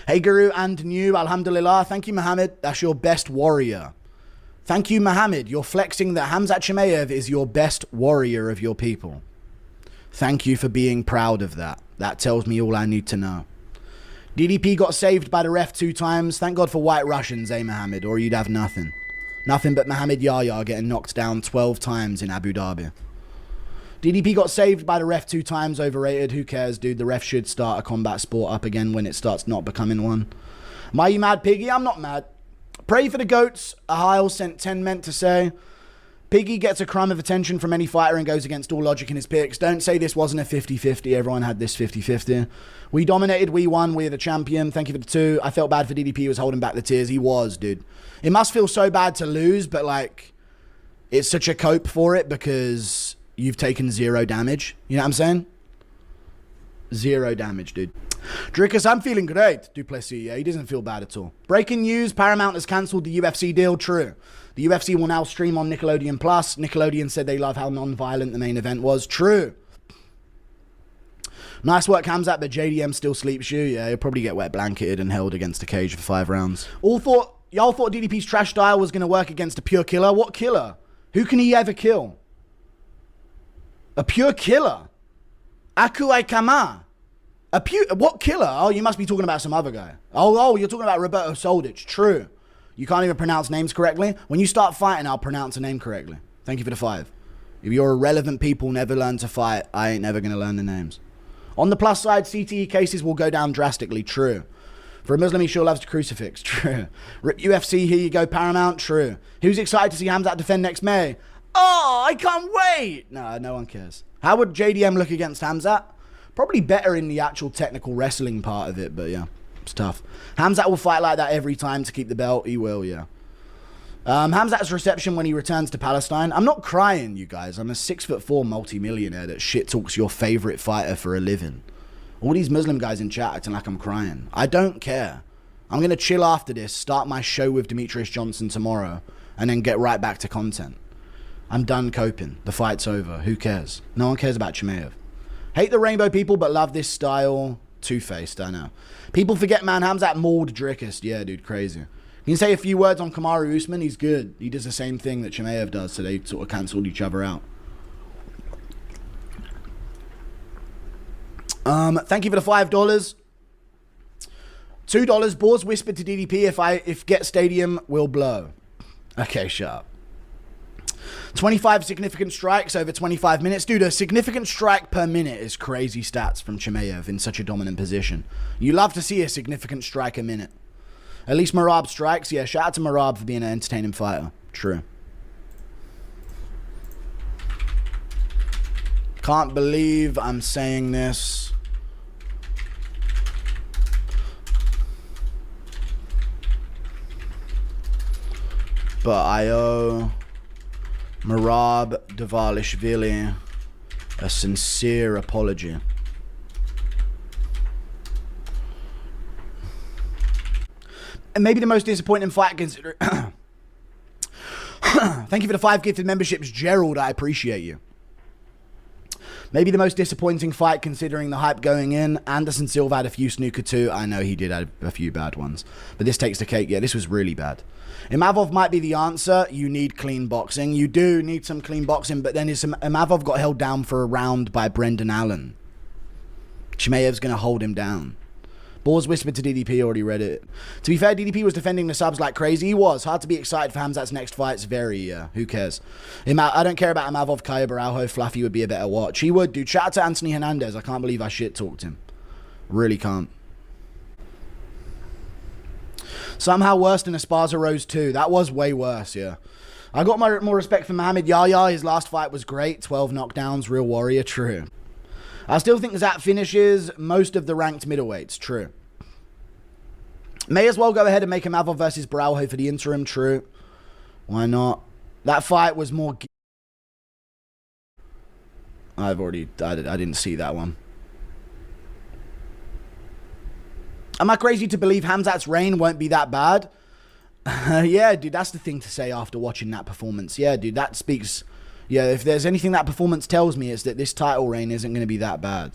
Hey, Guru and new, alhamdulillah. Thank you, Mohammed. That's your best warrior. Thank you, Mohammed. You're flexing that Khamzat Chimaev is your best warrior of your people. Thank you for being proud of that. That tells me all I need to know. DDP got saved by the ref 2 times. Thank God for white Russians, eh, Mohammed? Or you'd have nothing. Nothing but Mohammed Yahya getting knocked down 12 times in Abu Dhabi. DDP got saved by the ref 2 times. Overrated. Who cares, dude? The ref should start a combat sport up again when it starts not becoming one. Am I you mad, Piggy? I'm not mad. Pray for the goats. Ahile sent 10 meant to say. Piggy gets a crumb of attention from any fighter and goes against all logic in his picks. Don't say this wasn't a 50-50. Everyone had this 50-50. We dominated. We won. We're the champion. Thank you for the 2. I felt bad for DDP. He was holding back the tears. He was, dude. It must feel so bad to lose, but like, it's such a cope for it because you've taken 0 damage. You know what I'm saying? 0 damage, dude. Dricus, I'm feeling great. Du Plessis, yeah, he doesn't feel bad at all. Breaking news, Paramount has cancelled the UFC deal. True. The UFC will now stream on Nickelodeon Plus. Nickelodeon said they love how non-violent the main event was. True. Nice work, Khamzat, but JDM still sleeps you. Yeah, he'll probably get wet blanketed and held against a cage for 5 rounds. Y'all thought DDP's trash style was going to work against a pure killer? What killer? Who can he ever kill? A pure killer? Akuai Kama? What killer? Oh, you must be talking about some other guy. Oh, you're talking about Roberto Soldic. True. You can't even pronounce names correctly. When you start fighting, I'll pronounce a name correctly. Thank you for the 5. If you're irrelevant people never learn to fight, I ain't never going to learn the names. On the plus side, CTE cases will go down drastically. True. For a Muslim, he sure loves to crucifix. True. Rip UFC, here you go, Paramount. True. Who's excited to see Khamzat defend next May? Oh, I can't wait. No one cares. How would JDM look against Khamzat? Probably better in the actual technical wrestling part of it, but yeah, it's tough. Khamzat will fight like that every time to keep the belt. He will, yeah. Khamzat's reception when he returns to Palestine. I'm not crying, you guys. I'm a 6'4" multi-millionaire that shit talks your favorite fighter for a living. All these Muslim guys in chat acting like I'm crying. I don't care. I'm going to chill after this, start my show with Demetrius Johnson tomorrow, and then get right back to content. I'm done coping. The fight's over. Who cares? No one cares about Chimaev. Hate the rainbow people, but love this style. Two-faced, I know. People forget, man, Khamzat mauled Dricus. Yeah, dude, crazy. Can you say a few words on Kamaru Usman? He's good. He does the same thing that Chimaev does, so they sort of cancelled each other out. Thank you for the $5. $2. Boars whispered to DDP if Get Stadium will blow. Okay, shut up. 25 significant strikes over 25 minutes. Dude, a significant strike per minute is crazy stats from Chimaev in such a dominant position. You love to see a significant strike a minute. At least Marab strikes. Yeah, shout out to Marab for being an entertaining fighter. True. Can't believe I'm saying this. But I owe Marab Davalishvili a sincere apology. And maybe the most disappointing fight considering... Thank you for the 5 gifted memberships, Gerald. I appreciate you. Maybe the most disappointing fight considering the hype going in. Anderson Silva had a few snooker too. I know he did have a few bad ones. But this takes the cake. Yeah, this was really bad. Imavov might be the answer. You need clean boxing. You do need some clean boxing. But then Imavov got held down for a round by Brendan Allen. Chimaev's going to hold him down. Boars whispered to DDP, already read it. To be fair, DDP was defending the subs like crazy. He was. Hard to be excited for Khamzat's next fights. Very, who cares? I don't care about Imavov, Kaya Baraujo. Fluffy would be a better watch. He would, dude. Shout out to Anthony Hernandez. I can't believe I shit-talked him. Really can't. Somehow worse than Esparza Rose 2. That was way worse, yeah. I got more respect for Mohammed Yahya. His last fight was great. 12 knockdowns. Real warrior. True. I still think Zat finishes most of the ranked middleweights. True. May as well go ahead and make Imavov versus Baraujo for the interim. True. Why not? That fight was more... I didn't see that one. Am I crazy to believe Khamzat's reign won't be that bad? Yeah, dude, that's the thing to say after watching that performance. Yeah, dude, that speaks... Yeah, if there's anything that performance tells me, it's that this title reign isn't going to be that bad.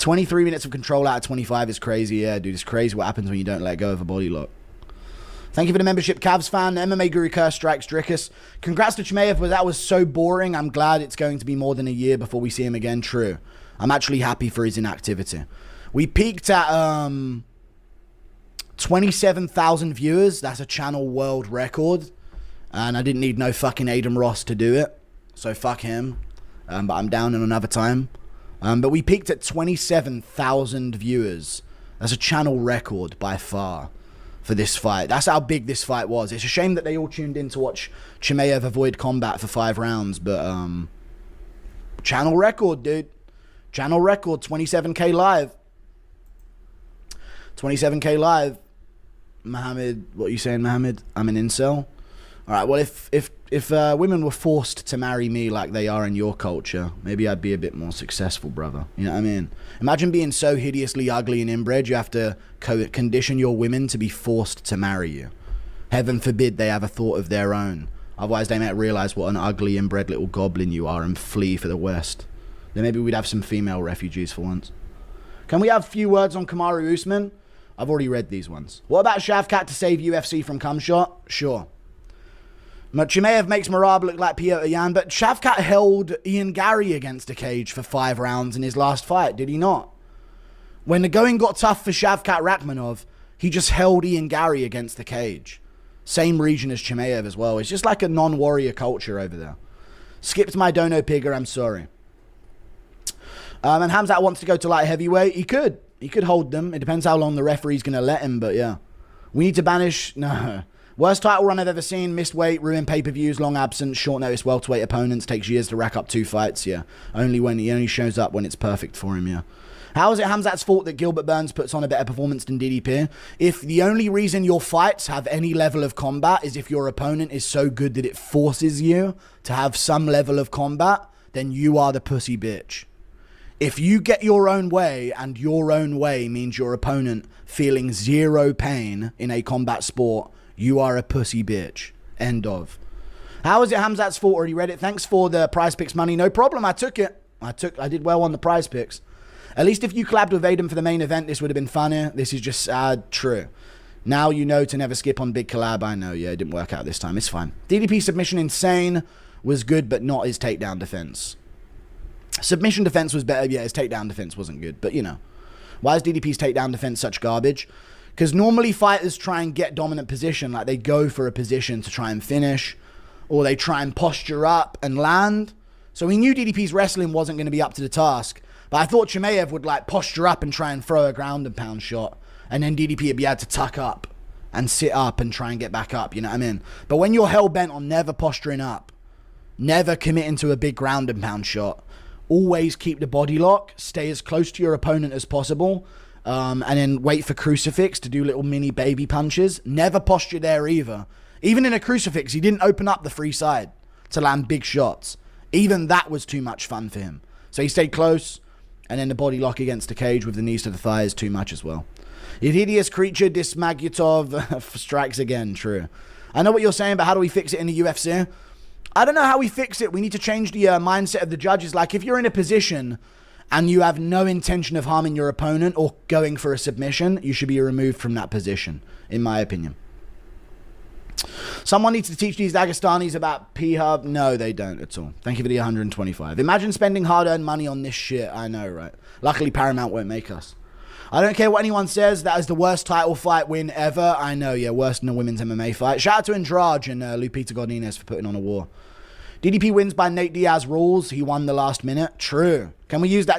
23 minutes of control out of 25 is crazy. Yeah, dude, it's crazy what happens when you don't let go of a body lock. Thank you for the membership, Cavs fan. MMA Guru Curse Strikes Dricus. Congrats to Chimaev, but that was so boring. I'm glad it's going to be more than a year before we see him again. True. I'm actually happy for his inactivity. We peaked at 27,000 viewers. That's a channel world record. And I didn't need no fucking Adam Ross to do it. So fuck him. But I'm down in another time. But we peaked at 27,000 viewers. That's a channel record by far for this fight. That's how big this fight was. It's a shame that they all tuned in to watch Chimaev avoid combat for 5 rounds. But channel record, dude. Channel record, 27K live. 27K live. Mohammed, what are you saying, Mohammed? I'm an incel. All right, well, if women were forced to marry me like they are in your culture, maybe I'd be a bit more successful, brother. You know what I mean? Imagine being so hideously ugly and inbred, you have to condition your women to be forced to marry you. Heaven forbid they have a thought of their own. Otherwise, they might realize what an ugly, inbred little goblin you are and flee for the West. Then maybe we'd have some female refugees for once. Can we have a few words on Kamaru Usman? I've already read these ones. What about Shavkat to save UFC from cum shot? Sure. Chimaev makes Marab look like Piotr Yan, but Shavkat held Ian Gary against a cage for 5 rounds in his last fight, did he not? When the going got tough for Shavkat Rakhmonov, he just held Ian Gary against the cage. Same region as Chimaev as well. It's just like a non-warrior culture over there. Skipped my dono pigger, I'm sorry. And Khamzat wants to go to light heavyweight. He could. He could hold them. It depends how long the referee's going to let him, but yeah. We need to banish... No. Worst title run I've ever seen. Missed weight, ruined pay-per-views, long absence, short notice welterweight opponents. Takes years to rack up 2 fights, yeah. He only shows up when it's perfect for him, yeah. How is it Khamzat's fault that Gilbert Burns puts on a better performance than DDP? If the only reason your fights have any level of combat is if your opponent is so good that it forces you to have some level of combat, then you are the pussy bitch. If you get your own way, and your own way means your opponent feeling 0 pain in a combat sport, you are a pussy bitch. End of. How is it Khamzat's fault? Already read it. Thanks for the prize picks money. No problem. I took it. I did well on the prize picks. At least if you collabed with Adam for the main event, this would have been funnier. This is just true. Now you know to never skip on big collab. I know. Yeah, it didn't work out this time. It's fine. DDP submission insane was good, but not his takedown defense. Submission defense was better. Yeah, his takedown defense wasn't good. But, you know. Why is DDP's takedown defense such garbage? Because normally fighters try and get dominant position. Like, they go for a position to try and finish. Or they try and posture up and land. So we knew DDP's wrestling wasn't going to be up to the task. But I thought Chimaev would, like, posture up and try and throw a ground and pound shot. And then DDP would be able to tuck up and sit up and try and get back up. You know what I mean? But when you're hell-bent on never posturing up, never committing to a big ground and pound shot, always keep the body lock, stay as close to your opponent as possible, and then wait for crucifix to do little mini baby punches. Never posture there either. Even in a crucifix, he didn't open up the free side to land big shots. Even that was too much fun for him. So he stayed close, and then the body lock against the cage with the knees to the thighs, too much as well. The hideous creature, Dismagyutov, strikes again, true. I know what you're saying, but how do we fix it in the UFC? I don't know how we fix it. We need to change the mindset of the judges. Like, if you're in a position and you have no intention of harming your opponent or going for a submission, you should be removed from that position, in my opinion. Someone needs to teach these Dagestanis about P-Hub. No, they don't at all. Thank you for the 125. Imagine spending hard-earned money on this shit. I know, right? Luckily, Paramount won't make us. I don't care what anyone says. That is the worst title fight win ever. I know, yeah, worse than a women's MMA fight. Shout out to Andrade and Lupita Godinez for putting on a war. DDP wins by Nate Diaz rules. He won the last minute. True. Can we use that